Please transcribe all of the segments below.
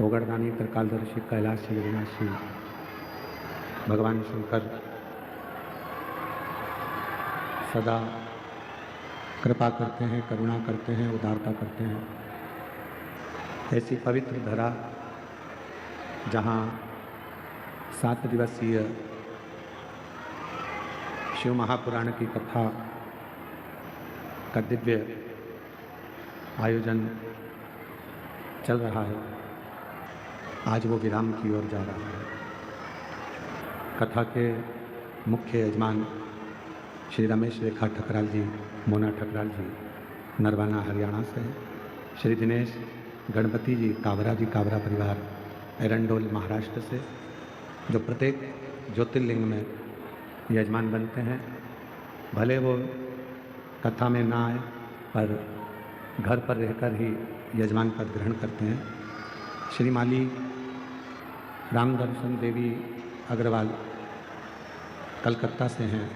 ओगड़दानी त्रिकालदर्शी कैलाशी विनाशी भगवान शंकर सदा कृपा करते हैं, करुणा करते हैं, उदारता करते हैं। ऐसी पवित्र धरा जहाँ 7 दिवसीय शिव महापुराण की कथा का दिव्य आयोजन चल रहा है, आज वो विराम की ओर जा रहा है। कथा के मुख्य यजमान श्री रमेश रेखा ठकराल जी, मोना ठकराल जी नरवाना हरियाणा से, श्री दिनेश गणपति जी कावरा परिवार एरंडोल महाराष्ट्र से, जो प्रत्येक ज्योतिर्लिंग में यजमान बनते हैं। भले वो कथा में ना आए पर घर पर रहकर ही यजमान पद ग्रहण करते हैं। श्री माली रामदर्शन देवी अग्रवाल कलकत्ता से हैं,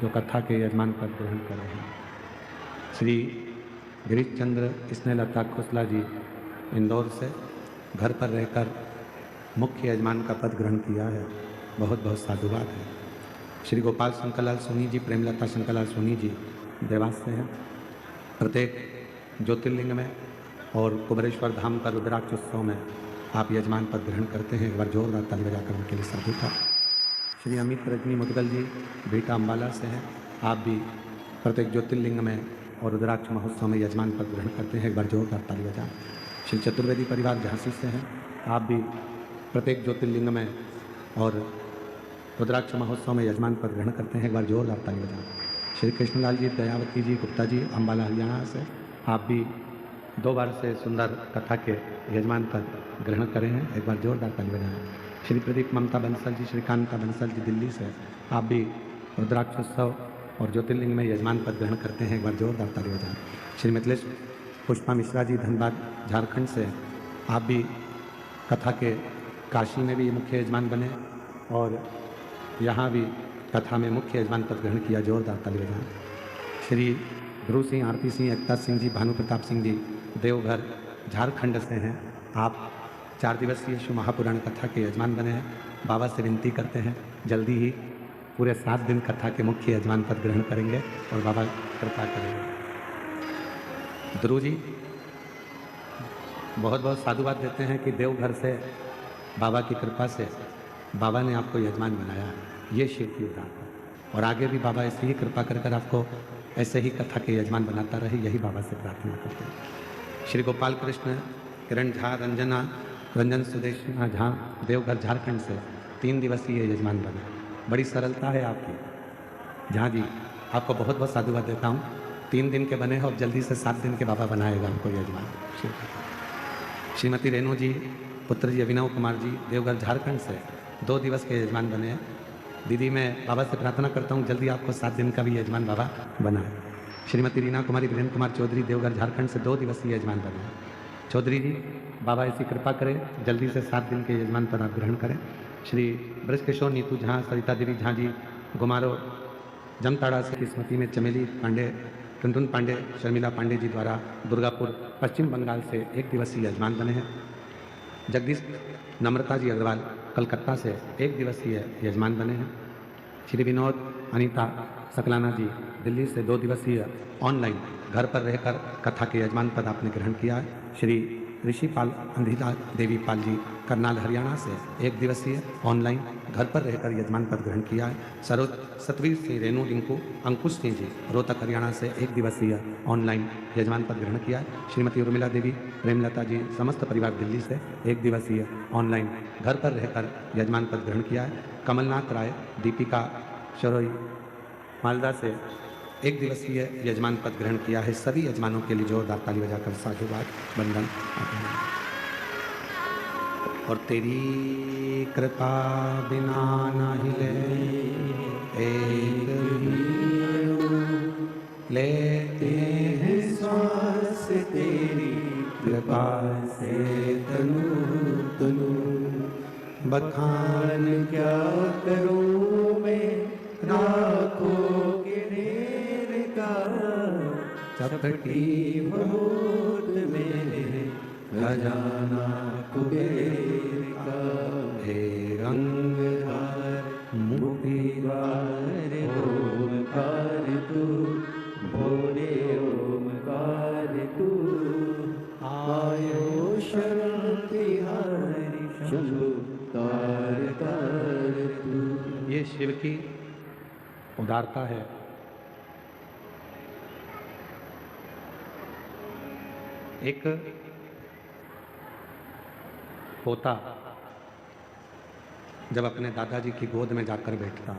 जो कथा के यजमान पद ग्रहण कर रहे हैं। श्री गिरीश चंद्र स्नेहलता खोसला जी इंदौर से घर पर रहकर मुख्य यजमान का पद ग्रहण किया है, बहुत बहुत साधुवाद है। श्री गोपाल शंकरलाल सोनी जी, प्रेमलता शंकरलाल सोनी जी देवास से हैं। प्रत्येक ज्योतिर्लिंग में और कुबरेश्वर धाम का रुद्राक्ष उत्सव में आप यजमान पद ग्रहण करते हैं। एक बार जोरदार ताली बजाकर उनके लिए साधु था। श्री अमित रजनी मुदगल जी बेटा अम्बाला से हैं, आप भी प्रत्येक ज्योतिर्लिंग में और रुद्राक्ष महोत्सव में यजमान पद ग्रहण करते हैं। एक बार जोरदार ताली बजाएं। श्री चतुर्वेदी परिवार झांसी से हैं, आप भी प्रत्येक ज्योतिर्लिंग में और रुद्राक्ष महोत्सव में यजमान पद ग्रहण करते हैं। एक बार जोरदार ताली बजाएं। श्री कृष्णलाल जी दयावती जी गुप्ता जी अम्बाला हरियाणा से, आप भी 2 बार से सुंदर कथा के यजमान पद ग्रहण करें हैं। एक बार जोरदार ताली बजाएं। श्री प्रदीप ममता बंसल जी, श्रीकांता बंसल जी दिल्ली से, आप भी रुद्राक्षोत्सव और ज्योतिर्लिंग में यजमान पद ग्रहण करते हैं। एक बार जोरदार ताली बजाएं। श्री मिथिलेश पुष्पा मिश्रा जी धनबाद झारखंड से, आप भी कथा के काशी में भी मुख्य यजमान बने और यहाँ भी कथा में मुख्य यजमान पद ग्रहण किया। जोरदार ताली बजाएं। श्री ध्रुव सिंह, आरती सिंह, एकता सिंह जी, भानु प्रताप सिंह जी देवघर झारखंड से हैं, आप 4 दिवसीय शिव महापुराण कथा के यजमान बने हैं। बाबा से विनती करते हैं जल्दी ही पूरे 7 दिन कथा के मुख्य यजमान पद ग्रहण करेंगे और बाबा कृपा करेंगे। ध्रुव जी बहुत बहुत साधुवाद देते हैं कि देवघर से बाबा की कृपा से बाबा ने आपको यजमान बनाया है, ये शिव की उदारता है। और आगे भी बाबा ऐसी ही कृपा कर आपको ऐसे ही कथा के यजमान बनाता रहे, यही बाबा से प्रार्थना करते हैं। श्री गोपाल कृष्ण किरण झा रंजन सुदेश झा देवघर झारखंड से 3 दिवसीय यजमान बने। बड़ी सरलता है आपकी झा जी, आपको बहुत बहुत साधुवाद देता हूँ। 3 दिन के बने हो, अब जल्दी से 7 दिन के बाबा बनाएगा हमको यजमान। श्रीमती रेणु जी पुत्र जी अभिनव कुमार जी देवघर झारखंड से 2 दिवस के यजमान बने हैं। दीदी मैं बाबा से प्रार्थना करता हूँ जल्दी आपको 7 दिन का भी यजमान बाबा बनाए। श्रीमती रीना कुमारी वीरेंद्र कुमार चौधरी देवघर झारखंड से 2 दिवसीय यजमान बने हैं। चौधरी जी बाबा ऐसी कृपा करें जल्दी से 7 दिन के यजमान पद आप ग्रहण करें। श्री ब्रजकिशोर नीतू झा, सरिता देवी झा जी गुमारो जमताड़ा से, स्मृति में चमेली पांडे, टुनटुन पांडे, शर्मिला पांडे जी द्वारा दुर्गापुर पश्चिम बंगाल से 1 दिवसीय यजमान बने हैं। जगदीश नम्रता जी अग्रवाल कलकत्ता से 1 दिवसीय यजमान बने हैं। श्री विनोद अनीता सकलाना जी दिल्ली से 2 दिवसीय ऑनलाइन घर पर रहकर कथा के यजमान पद आपने ग्रहण किया है। श्री ऋषिपाल अंधिला देवी पाल जी करनाल हरियाणा से 1 दिवसीय ऑनलाइन घर पर रहकर यजमान पद ग्रहण किया है। सरोज सतवीर सिंह, रेणु रिंकू, अंकुश सिंह जी रोहतक हरियाणा से 1 दिवसीय ऑनलाइन यजमान पद ग्रहण किया है। श्रीमती उर्मिला देवी, प्रेमलता जी समस्त परिवार दिल्ली से 1 दिवसीय ऑनलाइन घर पर रहकर यजमान पद ग्रहण किया है। कमलनाथ राय, दीपिका शरोई मालदा से 1 दिवसीय यजमान पद ग्रहण किया है। सभी यजमानों के लिए जोरदार ताली बजाकर साधुवाद वंदन। और तेरी कृपा बिना नहीं लेते हैं श्वास, तेरी कृपा से तनु बखान क्या करूं मैं राखों के ढेर का, चपटी बहुत मेरे खजाना कुबेर का, हे गंगाधर मुक्तिदार ओमकार तू, भोले ओमकार तू, आयो शरण तिहारी शंभु तार तार तू। ये शिव की उदारता है। एक पोता जब अपने दादाजी की गोद में जाकर बैठता,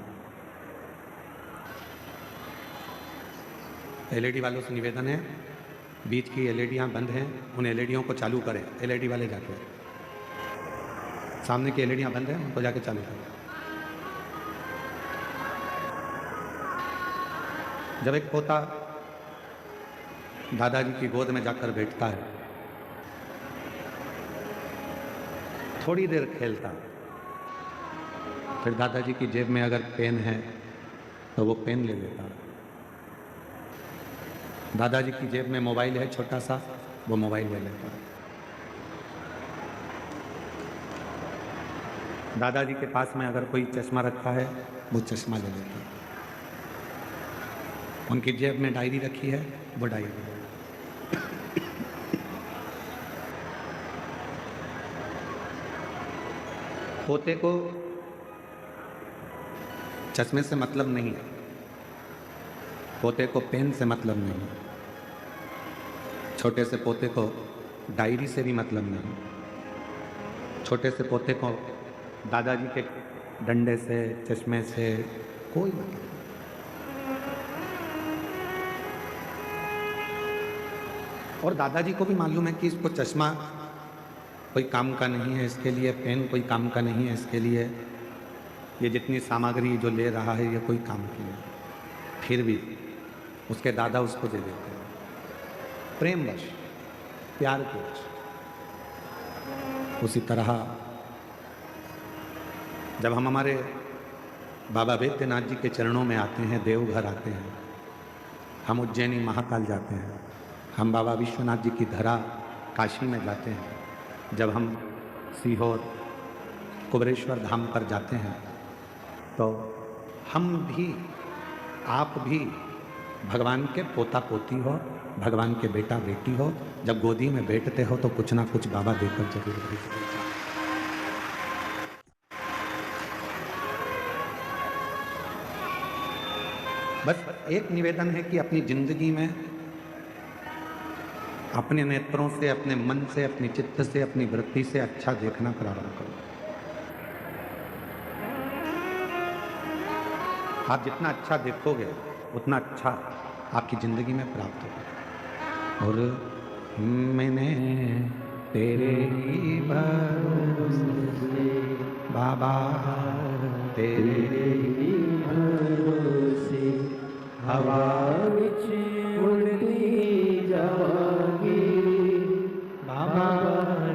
एलईडी वालों से निवेदन है, बीच की एलईडियाँ बंद हैं, उन एलईडियों को चालू करें। एलईडी वाले जाके, सामने की एलईडियाँ बंद हैं, उनको जाके चालू करें। जब एक पोता दादाजी की गोद में जाकर बैठता है, थोड़ी देर खेलता, फिर दादाजी की जेब में अगर पेन है तो वो पेन ले लेता, दादाजी की जेब में मोबाइल है छोटा सा, वो मोबाइल ले लेता, दादाजी के पास में अगर कोई चश्मा रखा है वो चश्मा ले लेता, उनकी जेब में डायरी रखी है वो डायरी ले लेता। पोते को चश्मे से मतलब नहीं है, पोते को पेन से मतलब नहीं, छोटे से पोते को डायरी से भी मतलब नहीं, छोटे से पोते को दादाजी के डंडे से, चश्मे से कोई मतलब नहीं। और दादाजी को भी मालूम है कि इसको चश्मा कोई काम का नहीं है, इसके लिए पेन कोई काम का नहीं है, इसके लिए ये जितनी सामग्री जो ले रहा है ये कोई काम की नहीं, फिर भी उसके दादा उसको दे देते हैं, प्रेमवश, प्यार के वश। उसी तरह जब हम हमारे बाबा वैद्यनाथ जी के चरणों में आते हैं, देवघर आते हैं, हम उज्जैनी महाकाल जाते हैं, हम बाबा विश्वनाथ जी की धरा काशी में जाते हैं, जब हम सीहोर कुबेरेश्वर धाम पर जाते हैं, तो हम भी, आप भी भगवान के पोता पोती हो, भगवान के बेटा बेटी हो, जब गोदी में बैठते हो तो कुछ ना कुछ बाबा देकर जरूर भेजते। बस एक निवेदन है कि अपनी जिंदगी में अपने नेत्रों से, अपने मन से, अपनी चित्त से, अपनी वृत्ति से अच्छा देखना प्रारंभ करो। आप जितना अच्छा देखोगे उतना अच्छा आपकी जिंदगी में प्राप्त होगा। और मैंने तेरे ही भरोसे बाबा, तेरे ही भरोसे हवा विच उड़ती जागी, बाबा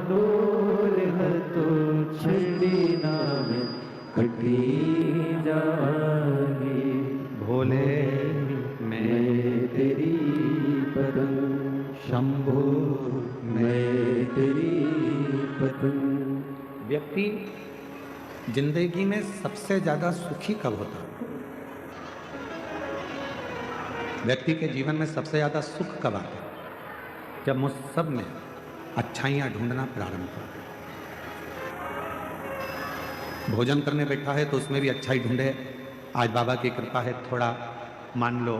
डोर तो छड़ी नाम कटी जागी, भोले मैं तेरी पतंग, शंभो मैं तेरी पतंग। व्यक्ति जिंदगी में सबसे ज्यादा सुखी कब होता है? व्यक्ति के जीवन में सबसे ज्यादा सुख कब आता है? जब मुझ सब में अच्छाइयाँ ढूंढना प्रारंभ कर। भोजन करने बैठा है तो उसमें भी अच्छाई ढूंढे। आज बाबा की कृपा है, थोड़ा मान लो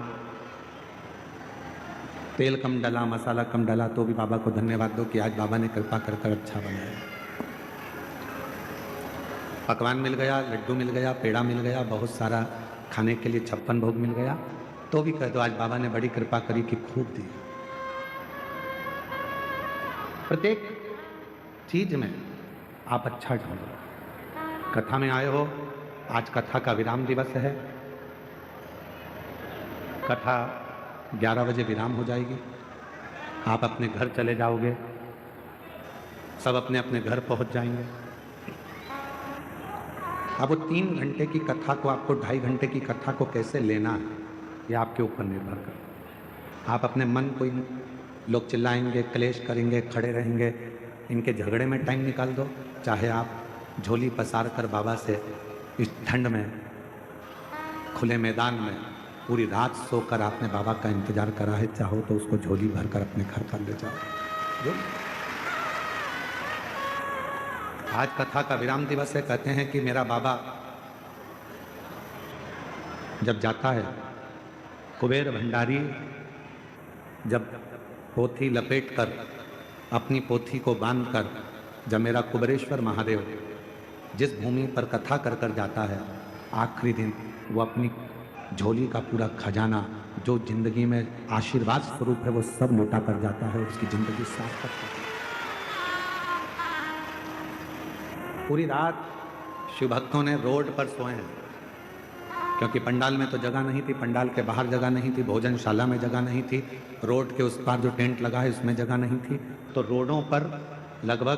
तेल कम डाला, मसाला कम डाला, तो भी बाबा को धन्यवाद दो कि आज बाबा ने कृपा कर कर अच्छा बनाया। पकवान मिल गया, लड्डू मिल गया, पेड़ा मिल गया, बहुत सारा खाने के लिए 56 भोग मिल गया, तो भी कह दो आज बाबा ने बड़ी कृपा करी कि खूब दी। प्रत्येक चीज में आप अच्छा ढूंढो। कथा में आए हो, आज कथा का विराम दिवस है। कथा 11 बजे विराम हो जाएगी, आप अपने घर चले जाओगे, सब अपने अपने घर पहुंच जाएंगे। अब वो 3 घंटे की कथा को आपको 2.5 घंटे की कथा को कैसे लेना है, ये आपके ऊपर निर्भर करता है। आप अपने मन को, लोग चिल्लाएंगे, क्लेश करेंगे, खड़े रहेंगे, इनके झगड़े में टाइम निकाल दो, चाहे आप झोली पसार कर बाबा से इस ठंड में खुले मैदान में पूरी रात सोकर आपने बाबा का इंतजार करा है, चाहो तो उसको झोली भरकर अपने घर पर ले जाओ। जो आज कथा का विराम दिवस है, कहते हैं कि मेरा बाबा जब जाता है, कुबेर भंडारी जब पोथी लपेटकर अपनी पोथी को बांधकर जब मेरा कुबेरेश्वर महादेव जिस भूमि पर कथा कर कर जाता है, आखिरी दिन वो अपनी झोली का पूरा खजाना जो जिंदगी में आशीर्वाद स्वरूप है वो सब लौटा कर जाता है, उसकी जिंदगी साफ कर देता है। पूरी रात शिव भक्तों ने रोड पर सोए हैं, क्योंकि पंडाल में तो जगह नहीं थी, पंडाल के बाहर जगह नहीं थी, भोजनशाला में जगह नहीं थी, रोड के उस पार जो टेंट लगा है उसमें जगह नहीं थी, तो रोडों पर लगभग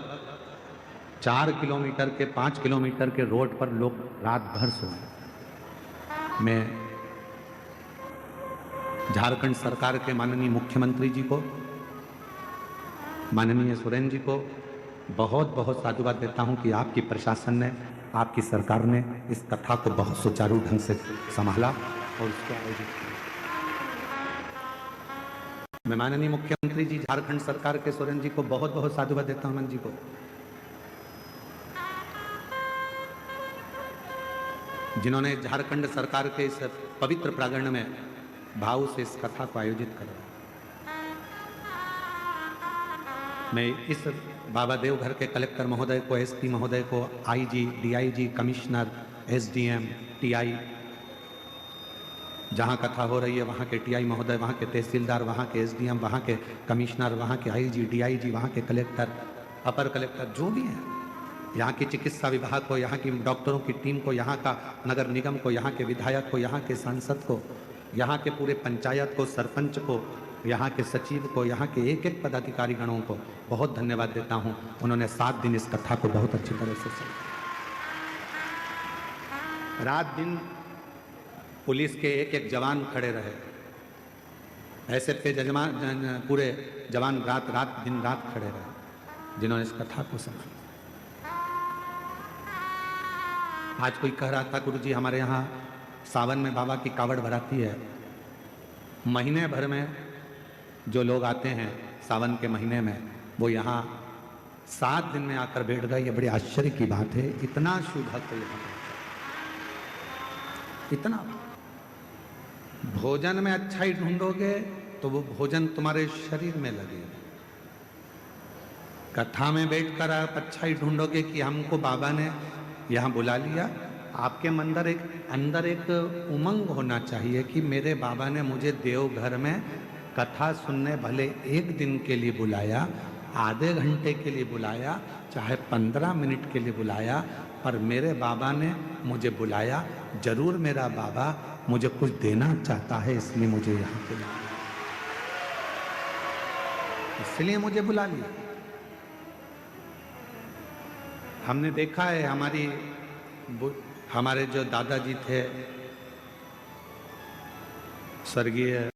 4 किलोमीटर के 5 किलोमीटर के रोड पर लोग रात भर सोए। मैं झारखंड सरकार के माननीय मुख्यमंत्री जी को, माननीय सोरेन जी को बहुत बहुत साधुवाद देता हूं कि आपकी प्रशासन ने, आपकी सरकार ने इस कथा को बहुत सुचारू ढंग से संभाला और उसको आयोजित किया। मैं माननीय मुख्यमंत्री जी झारखंड सरकार के सोरेन जी को बहुत बहुत साधुवाद देता हूं, जी को, जिन्होंने झारखंड सरकार के इस पवित्र प्रांगण में भाव से इस कथा को आयोजित करा। मैं इस बाबा देवघर के कलेक्टर महोदय को, एसपी महोदय को, IG, DIG, commissioner, SDM, TI, जहां कथा हो रही है वहां के टीआई महोदय, वहां के तहसीलदार, वहां के एसडीएम, वहां के कमिश्नर, वहां के आईजी, डीआईजी, वहां के कलेक्टर, अपर कलेक्टर, जो भी हैं, यहाँ की चिकित्सा विभाग को, यहाँ की डॉक्टरों की टीम को, यहाँ का नगर निगम को, यहाँ के विधायक को, यहाँ के सांसद को, यहाँ के पूरे पंचायत को, सरपंच को, यहाँ के सचिव को, यहाँ के एक एक पदाधिकारी गणों को बहुत धन्यवाद देता हूँ। उन्होंने 7 दिन इस कथा को बहुत अच्छी तरह से चलाया। रात दिन पुलिस के एक एक जवान खड़े रहे, ऐसे पे जजमान पूरे जवान रात रात दिन रात खड़े रहे, जिन्होंने इस कथा को संभाला। आज कोई कह रहा था, गुरु जी हमारे यहाँ सावन में बाबा की कावड़ भराती है, महीने भर में जो लोग आते हैं सावन के महीने में वो यहाँ 7 दिन में आकर बैठ गए। ये बड़ी आश्चर्य की बात है, इतना शुभ भक्त यहाँ, इतना भोजन में अच्छा ही ढूंढोगे तो वो भोजन तुम्हारे शरीर में लगेगा। कथा में बैठकर आप अच्छा ही ढूंढोगे कि हमको बाबा ने यहाँ बुला लिया, आपके अंदर एक उमंग होना चाहिए कि मेरे बाबा ने मुझे देवघर में कथा सुनने भले 1 दिन के लिए बुलाया, आधे घंटे के लिए बुलाया, चाहे 15 मिनट के लिए बुलाया, पर मेरे बाबा ने मुझे बुलाया। जरूर मेरा बाबा मुझे कुछ देना चाहता है, इसलिए मुझे यहाँ बुलाया, इसलिए मुझे बुला लिया। हमने देखा है, हमारे जो दादाजी थे स्वर्गीय